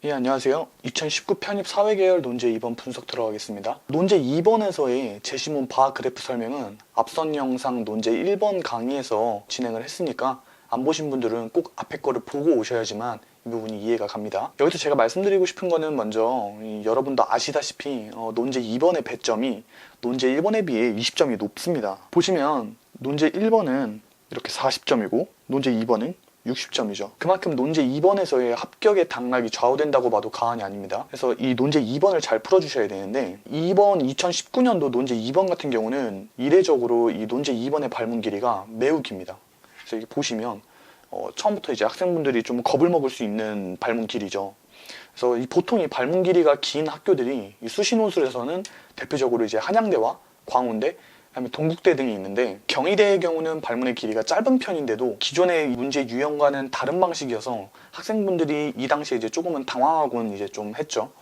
예, 안녕하세요. 2019 편입 사회계열 논제 2번 분석 들어가겠습니다. 논제 2번에서의 제시문 바 그래프 설명은 앞선 영상 논제 1번 강의에서 진행을 했으니까 안 보신 분들은 꼭 앞에 거를 보고 오셔야지만 이 부분이 이해가 갑니다. 여기서 제가 말씀드리고 싶은 거는 먼저 여러분도 아시다시피 논제 2번의 배점이 논제 1번에 비해 20점이 높습니다. 보시면 논제 1번은 이렇게 40점이고 논제 2번은 60점이죠. 그만큼 논제 2번에서의 합격의 당락이 좌우된다고 봐도 과언이 아닙니다. 그래서 이 논제 2번을 잘 풀어주셔야 되는데 2번 2019년도 논제 2번 같은 경우는 이례적으로 이 논제 2번의 발문 길이가 매우 깁니다. 그래서 이게 보시면 처음부터 이제 학생분들이 좀 겁을 먹을 수 있는 발문 길이죠. 그래서 보통 이 발문 길이가 긴 학교들이 이 수시 논술에서는 대표적으로 이제 한양대와 광운대, 그다음에 동국대 등이 있는데 경희대의 경우는 발문의 길이가 짧은 편인데도 기존의 문제 유형과는 다른 방식이어서 학생분들이 이 당시에 이제 조금은 당황하고는 이제 좀 했죠.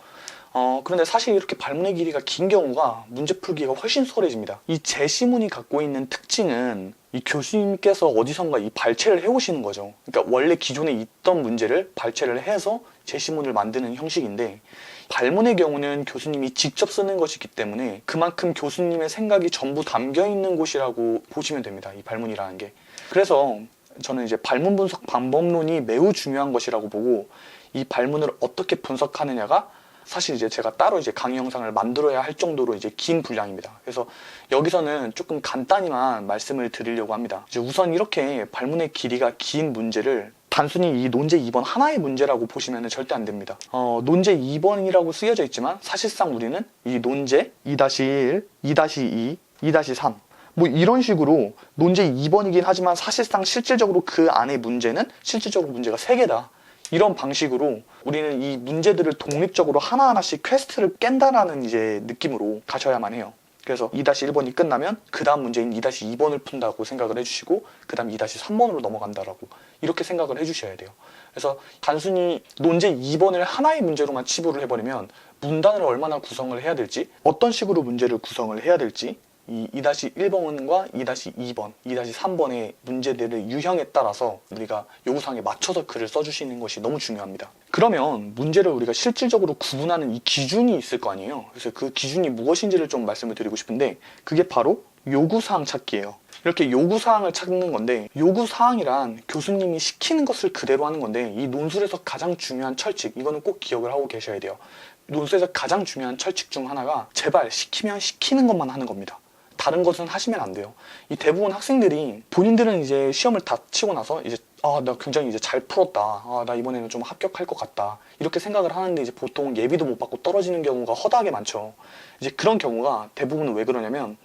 그런데 사실 이렇게 발문의 길이가 긴 경우가 문제 풀기가 훨씬 수월해집니다. 이 제시문이 갖고 있는 특징은 이 교수님께서 어디선가 이 발췌를 해오시는 거죠. 그러니까 원래 기존에 있던 문제를 발췌를 해서 제시문을 만드는 형식인데 발문의 경우는 교수님이 직접 쓰는 것이기 때문에 그만큼 교수님의 생각이 전부 담겨 있는 곳이라고 보시면 됩니다. 이 발문이라는 게. 그래서 저는 이제 발문 분석 방법론이 매우 중요한 것이라고 보고 이 발문을 어떻게 분석하느냐가 사실 이제 제가 따로 이제 강의 영상을 만들어야 할 정도로 이제 긴 분량입니다. 그래서 여기서는 조금 간단히만 말씀을 드리려고 합니다. 이제 우선 이렇게 발문의 길이가 긴 문제를 단순히 이 논제 2번 하나의 문제라고 보시면 절대 안 됩니다. 논제 2번이라고 쓰여져 있지만 사실상 우리는 이 논제 2-1, 2-2, 2-3 뭐 이런 식으로 논제 2번이긴 하지만 사실상 실질적으로 그 안에 문제는 실질적으로 문제가 3개다. 이런 방식으로 우리는 이 문제들을 독립적으로 하나하나씩 퀘스트를 깬다라는 이제 느낌으로 가셔야만 해요. 그래서 2-1번이 끝나면 그 다음 문제인 2-2번을 푼다고 생각을 해주시고 그 다음 2-3번으로 넘어간다라고 이렇게 생각을 해주셔야 돼요. 그래서 단순히 논제 2번을 하나의 문제로만 치부를 해버리면 문단을 얼마나 구성을 해야 될지 어떤 식으로 문제를 구성을 해야 될지 이 2-1번과 2-2번, 2-3번의 문제들의 유형에 따라서 우리가 요구사항에 맞춰서 글을 써주시는 것이 너무 중요합니다. 그러면 문제를 우리가 실질적으로 구분하는 이 기준이 있을 거 아니에요. 그래서 그 기준이 무엇인지를 좀 말씀을 드리고 싶은데 그게 바로 요구사항 찾기예요. 이렇게 요구사항을 찾는 건데 요구사항이란 교수님이 시키는 것을 그대로 하는 건데 이 논술에서 가장 중요한 철칙 이거는 꼭 기억을 하고 계셔야 돼요. 논술에서 가장 중요한 철칙 중 하나가 제발 시키면 시키는 것만 하는 겁니다. 다른 것은 하시면 안 돼요. 이 대부분 학생들이 본인들은 이제 시험을 다 치고 나서 이제 나 굉장히 이제 잘 풀었다. 나 이번에는 좀 합격할 것 같다. 이렇게 생각을 하는데 이제 보통 예비도 못 받고 떨어지는 경우가 허다하게 많죠. 이제 그런 경우가 대부분은 왜 그러냐면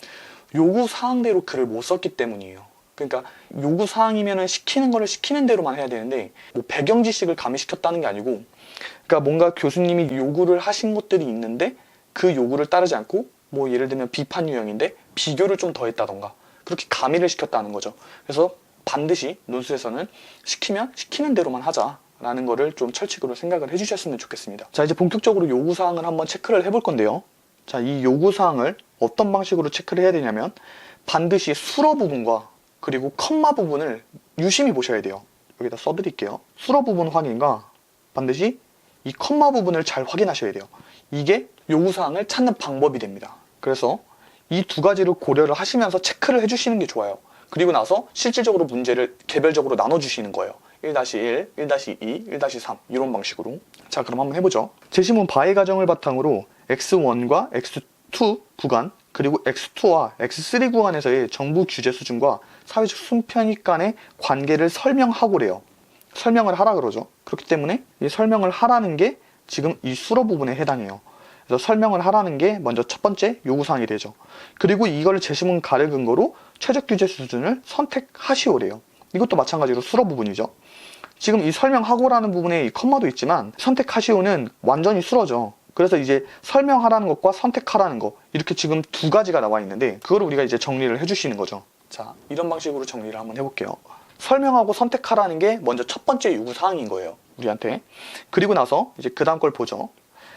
요구 사항대로 글을 못 썼기 때문이에요. 그러니까 요구 사항이면은 시키는 거를 시키는 대로만 해야 되는데 뭐 배경 지식을 가미시켰다는 게 아니고 그러니까 뭔가 교수님이 요구를 하신 것들이 있는데 그 요구를 따르지 않고 뭐 예를 들면 비판 유형인데 비교를 좀 더했다던가 그렇게 가미를 시켰다는 거죠. 그래서 반드시 논술에서는 시키면 시키는 대로만 하자라는 거를 좀 철칙으로 생각을 해주셨으면 좋겠습니다. 자, 이제 본격적으로 요구사항을 한번 체크를 해볼 건데요. 자, 이 요구사항을 어떤 방식으로 체크를 해야 되냐면 반드시 수러 부분과 그리고 컴마 부분을 유심히 보셔야 돼요. 여기다 써드릴게요. 수러 부분 확인과 반드시 이 컴마 부분을 잘 확인하셔야 돼요. 이게 요구사항을 찾는 방법이 됩니다. 그래서 이 두 가지를 고려를 하시면서 체크를 해주시는 게 좋아요. 그리고 나서 실질적으로 문제를 개별적으로 나눠주시는 거예요. 1-1, 1-2, 1-3 이런 방식으로. 자, 그럼 한번 해보죠. 제시문 바의 가정을 바탕으로 x1과 x2 구간 그리고 x2와 x3 구간에서의 정부 규제 수준과 사회적 순편익 간의 관계를 설명하고래요. 설명을 하라 그러죠. 그렇기 때문에 이 설명을 하라는 게 지금 이 수로 부분에 해당해요. 그래서 설명을 하라는 게 먼저 첫 번째 요구사항이 되죠. 그리고 이걸 제시문 가를 근거로 최적 규제 수준을 선택하시오래요. 이것도 마찬가지로 수로 부분이죠. 지금 이 설명하고라는 부분에 이 컴마도 있지만 선택하시오는 완전히 수로죠. 그래서 이제 설명하라는 것과 선택하라는 것 이렇게 지금 두 가지가 나와 있는데 그걸 우리가 이제 정리를 해주시는 거죠. 자, 이런 방식으로 정리를 한번 해볼게요. 설명하고 선택하라는 게 먼저 첫 번째 요구사항인 거예요. 우리한테. 그리고 나서 이제 그 다음 걸 보죠.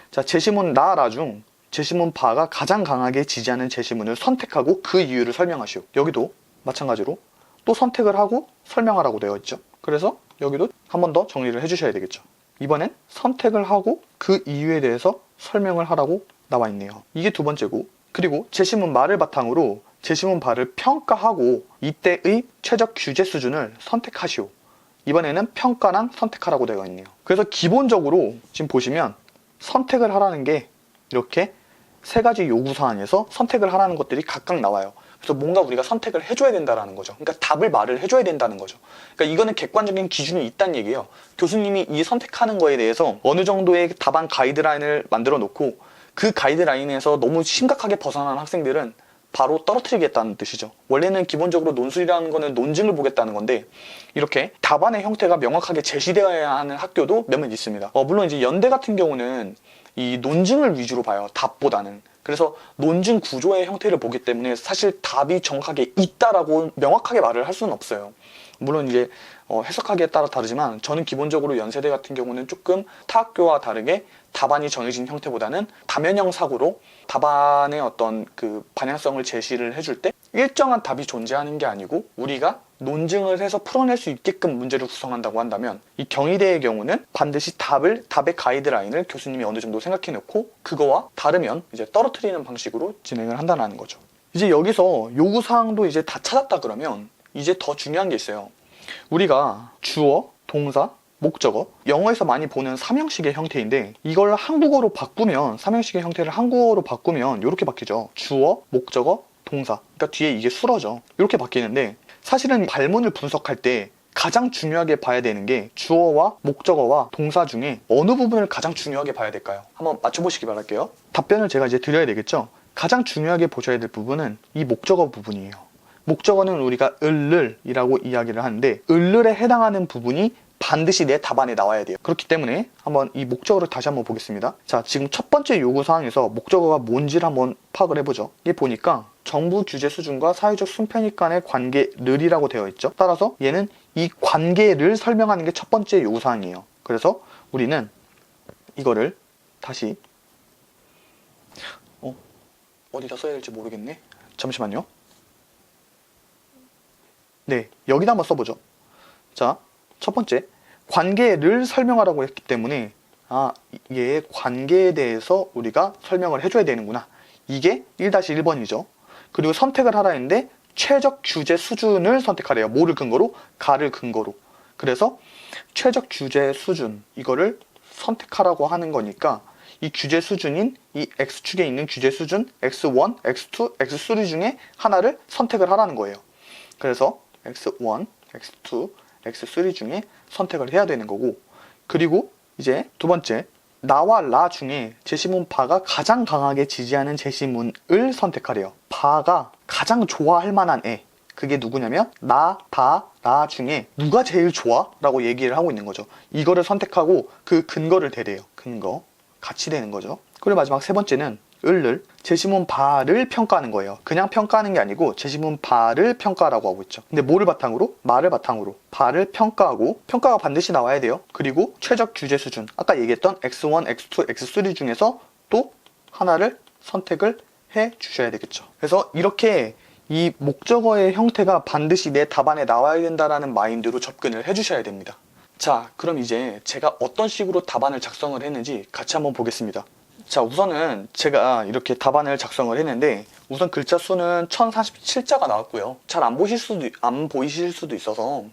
자, 제시문 라 중 제시문 바가 가장 강하게 지지하는 제시문을 선택하고 그 이유를 설명하시오. 여기도 마찬가지로 또 선택을 하고 설명하라고 되어 있죠. 그래서 여기도 한 번 더 정리를 해주셔야 되겠죠. 이번엔 선택을 하고 그 이유에 대해서 설명을 하라고 나와 있네요. 이게 두 번째고, 그리고 제시문 말을 바탕으로 제시문 바를 평가하고 이때의 최적 규제 수준을 선택하시오. 이번에는 평가랑 선택하라고 되어 있네요. 그래서 기본적으로 지금 보시면 선택을 하라는 게 이렇게 세 가지 요구사항에서 선택을 하라는 것들이 각각 나와요. 그래서 뭔가 우리가 선택을 해줘야 된다는 거죠. 그러니까 답을 말을 해줘야 된다는 거죠. 그러니까 이거는 객관적인 기준이 있다는 얘기예요. 교수님이 이 선택하는 거에 대해서 어느 정도의 답안 가이드라인을 만들어 놓고 그 가이드라인에서 너무 심각하게 벗어난 학생들은 바로 떨어뜨리겠다는 뜻이죠. 원래는 기본적으로 논술이라는 거는 논증을 보겠다는 건데 이렇게 답안의 형태가 명확하게 제시되어야 하는 학교도 몇몇 있습니다. 물론 이제 연대 같은 경우는 이 논증을 위주로 봐요. 답보다는. 그래서 논증 구조의 형태를 보기 때문에 사실 답이 정확하게 있다라고 명확하게 말을 할 수는 없어요. 물론 이제 해석하기에 따라 다르지만 저는 기본적으로 연세대 같은 경우는 조금 타 학교와 다르게 답안이 정해진 형태보다는 다면형 사고로 답안의 어떤 그 방향성을 제시를 해줄 때 일정한 답이 존재하는 게 아니고 우리가 논증을 해서 풀어낼 수 있게끔 문제를 구성한다고 한다면 이 경희대의 경우는 반드시 답의 가이드라인을 교수님이 어느 정도 생각해 놓고 그거와 다르면 이제 떨어뜨리는 방식으로 진행을 한다는 거죠. 이제 여기서 요구사항도 이제 다 찾았다 그러면 이제 더 중요한 게 있어요. 우리가 주어, 동사, 목적어, 영어에서 많이 보는 삼형식의 형태인데 이걸 한국어로 바꾸면 삼형식의 형태를 한국어로 바꾸면 이렇게 바뀌죠. 주어, 목적어, 동사. 그러니까 뒤에 이게 수러죠. 이렇게 바뀌는데 사실은 발문을 분석할 때 가장 중요하게 봐야 되는 게 주어와 목적어와 동사 중에 어느 부분을 가장 중요하게 봐야 될까요? 한번 맞춰보시기 바랄게요. 답변을 제가 이제 드려야 되겠죠. 가장 중요하게 보셔야 될 부분은 이 목적어 부분이에요. 목적어는 우리가 을을이라고 이야기를 하는데 을을에 해당하는 부분이 반드시 내 답안에 나와야 돼요. 그렇기 때문에 한번 이 목적어를 다시 한번 보겠습니다. 자, 지금 첫 번째 요구사항에서 목적어가 뭔지를 한번 파악을 해보죠. 이게 보니까 정부 규제 수준과 사회적 순편익 간의 관계를이라고 되어 있죠. 따라서 얘는 이 관계를 설명하는 게 첫 번째 요구사항이에요. 그래서 우리는 이거를 다시 어디다 써야 될지 모르겠네. 잠시만요. 네, 여기다 한번 써보죠. 자, 첫 번째, 관계를 설명하라고 했기 때문에 얘의 관계에 대해서 우리가 설명을 해줘야 되는구나. 이게 1-1번이죠. 그리고 선택을 하라 했는데 최적 규제 수준을 선택하래요. 뭐를 근거로? 가를 근거로. 그래서 최적 규제 수준, 이거를 선택하라고 하는 거니까 이 규제 수준인 이 X축에 있는 규제 수준 X1, X2, X3 중에 하나를 선택을 하라는 거예요. 그래서 X1, X2, X3 중에 선택을 해야 되는 거고, 그리고 이제 두 번째, 나와 라 중에 제시문 바가 가장 강하게 지지하는 제시문을 선택하래요. 바가 가장 좋아할 만한 애, 그게 누구냐면 나, 다, 라 중에 누가 제일 좋아? 라고 얘기를 하고 있는 거죠. 이거를 선택하고 그 근거를 대래요. 근거, 같이 되는 거죠. 그리고 마지막 세 번째는 을을 제시문 바를 평가하는 거예요. 그냥 평가하는 게 아니고 제시문 바를 평가라고 하고 있죠. 근데 뭐를 바탕으로? 말을 바탕으로 바를 평가하고, 평가가 반드시 나와야 돼요. 그리고 최적 규제 수준, 아까 얘기했던 X1, X2, X3 중에서 또 하나를 선택을 해 주셔야 되겠죠. 그래서 이렇게 이 목적어의 형태가 반드시 내 답안에 나와야 된다라는 마인드로 접근을 해 주셔야 됩니다. 자, 그럼 이제 제가 어떤 식으로 답안을 작성을 했는지 같이 한번 보겠습니다. 자, 우선은 제가 이렇게 답안을 작성을 했는데 우선 글자 수는 1047자가 나왔고요. 잘 안 보이실 수도 있어서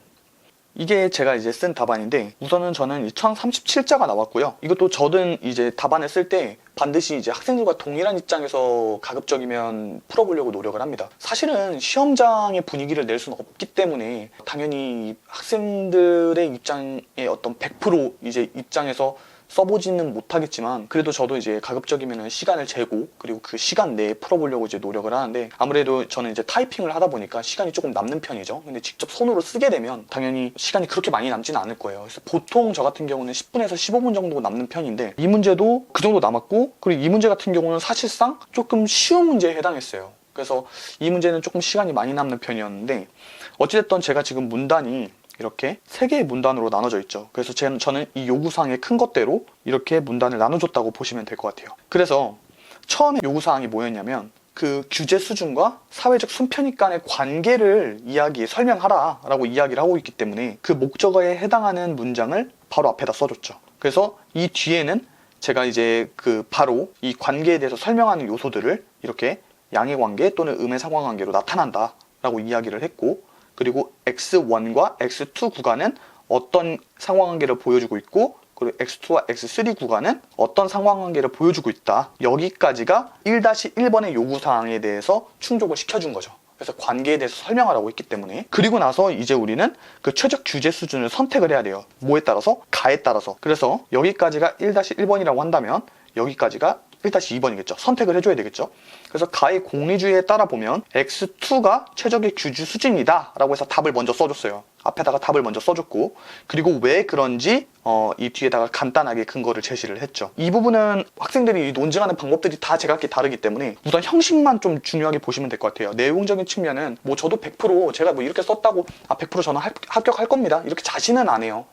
이게 제가 이제 쓴 답안인데 우선은 저는 1037자가 나왔고요. 이것도 저는 이제 답안을 쓸 때 반드시 이제 학생들과 동일한 입장에서 가급적이면 풀어보려고 노력을 합니다. 사실은 시험장의 분위기를 낼 수는 없기 때문에 당연히 학생들의 입장에 어떤 100% 이제 입장에서 써보지는 못하겠지만 그래도 저도 이제 가급적이면 시간을 재고 그리고 그 시간 내에 풀어보려고 이제 노력을 하는데 아무래도 저는 이제 타이핑을 하다 보니까 시간이 조금 남는 편이죠. 근데 직접 손으로 쓰게 되면 당연히 시간이 그렇게 많이 남지는 않을 거예요. 그래서 보통 저 같은 경우는 10분에서 15분 정도 남는 편인데 이 문제도 그 정도 남았고, 그리고 이 문제 같은 경우는 사실상 조금 쉬운 문제에 해당했어요. 그래서 이 문제는 조금 시간이 많이 남는 편이었는데 어찌됐든 제가 지금 문단이 이렇게 3개의 문단으로 나눠져 있죠. 그래서 저는 이 요구사항의 큰 것대로 이렇게 문단을 나눠줬다고 보시면 될 것 같아요. 그래서 처음에 요구사항이 뭐였냐면 그 규제 수준과 사회적 순편익 간의 관계를 설명하라 라고 이야기를 하고 있기 때문에 그 목적어에 해당하는 문장을 바로 앞에다 써줬죠. 그래서 이 뒤에는 제가 이제 바로 이 관계에 대해서 설명하는 요소들을 이렇게 양의 관계 또는 음의 상관관계로 나타난다 라고 이야기를 했고, 그리고 x1과 x2 구간은 어떤 상관관계를 보여주고 있고, 그리고 x2와 x3 구간은 어떤 상관관계를 보여주고 있다. 여기까지가 1-1번의 요구사항에 대해서 충족을 시켜준 거죠. 그래서 관계에 대해서 설명하라고 했기 때문에. 그리고 나서 이제 우리는 그 최적 규제 수준을 선택을 해야 돼요. 뭐에 따라서? 가에 따라서. 그래서 여기까지가 1-1번이라고 한다면 여기까지가 1-2번이겠죠. 선택을 해줘야 되겠죠. 그래서 가의 공리주의에 따라 보면 x2가 최적의 규제 수준이다 라고 해서 답을 먼저 써줬어요. 앞에다가 답을 먼저 써줬고, 그리고 왜 그런지 이 뒤에다가 간단하게 근거를 제시를 했죠. 이 부분은 학생들이 논증하는 방법들이 다 제각기 다르기 때문에 우선 형식만 좀 중요하게 보시면 될 것 같아요. 내용적인 측면은 뭐 저도 100% 제가 뭐 이렇게 썼다고 100% 저는 합격할 겁니다 이렇게 자신은 안 해요.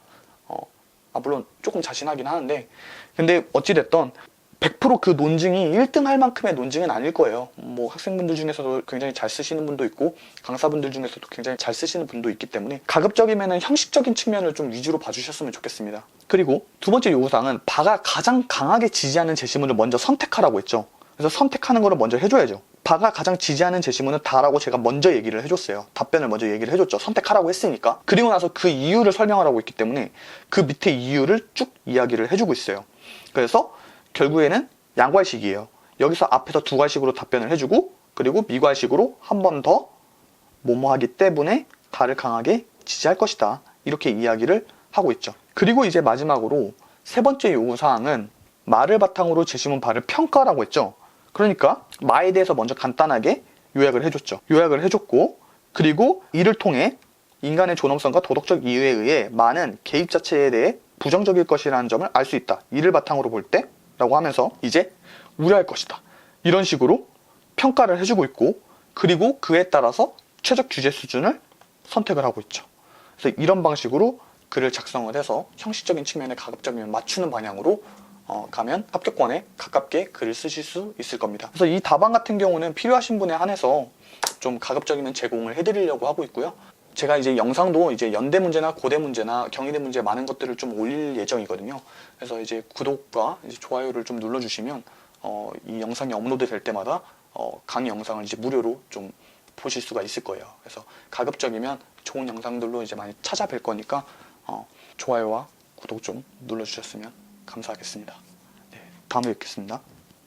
물론 조금 자신하긴 하는데, 근데 어찌됐던 100% 그 논증이 1등 할 만큼의 논증은 아닐 거예요. 뭐 학생분들 중에서도 굉장히 잘 쓰시는 분도 있고 강사분들 중에서도 굉장히 잘 쓰시는 분도 있기 때문에 가급적이면 형식적인 측면을 좀 위주로 봐주셨으면 좋겠습니다. 그리고 두 번째 요구사항은 바가 가장 강하게 지지하는 제시문을 먼저 선택하라고 했죠. 그래서 선택하는 거를 먼저 해줘야죠. 바가 가장 지지하는 제시문은 다라고 제가 먼저 얘기를 해줬어요. 답변을 먼저 얘기를 해줬죠. 선택하라고 했으니까. 그리고 나서 그 이유를 설명하라고 했기 때문에 그 밑에 이유를 쭉 이야기를 해주고 있어요. 그래서 결국에는 양괄식이에요. 여기서 앞에서 두 괄식으로 답변을 해주고, 그리고 미괄식으로 한 번 더 뭐뭐 하기 때문에 다를 강하게 지지할 것이다 이렇게 이야기를 하고 있죠. 그리고 이제 마지막으로 세 번째 요구사항은 마를 바탕으로 제시문 바를 평가라고 했죠. 그러니까 마에 대해서 먼저 간단하게 요약을 해줬죠. 요약을 해줬고, 그리고 이를 통해 인간의 존엄성과 도덕적 이유에 의해 마는 개입 자체에 대해 부정적일 것이라는 점을 알 수 있다. 이를 바탕으로 볼 때 라고 하면서 이제 우려할 것이다 이런 식으로 평가를 해주고 있고, 그리고 그에 따라서 최적 규제 수준을 선택을 하고 있죠. 그래서 이런 방식으로 글을 작성을 해서 형식적인 측면에 가급적이면 맞추는 방향으로 가면 합격권에 가깝게 글을 쓰실 수 있을 겁니다. 그래서 이 답안 같은 경우는 필요하신 분에 한해서 좀 가급적이면 제공을 해드리려고 하고 있고요. 제가 이제 영상도 이제 연대 문제나 고대 문제나 경희대 문제 많은 것들을 좀 올릴 예정이거든요. 그래서 이제 구독과 이제 좋아요를 좀 눌러주시면 이 영상이 업로드 될 때마다 강의 영상을 이제 무료로 좀 보실 수가 있을 거예요. 그래서 가급적이면 좋은 영상들로 이제 많이 찾아뵐 거니까 좋아요와 구독 좀 눌러주셨으면 감사하겠습니다. 네, 다음에 뵙겠습니다.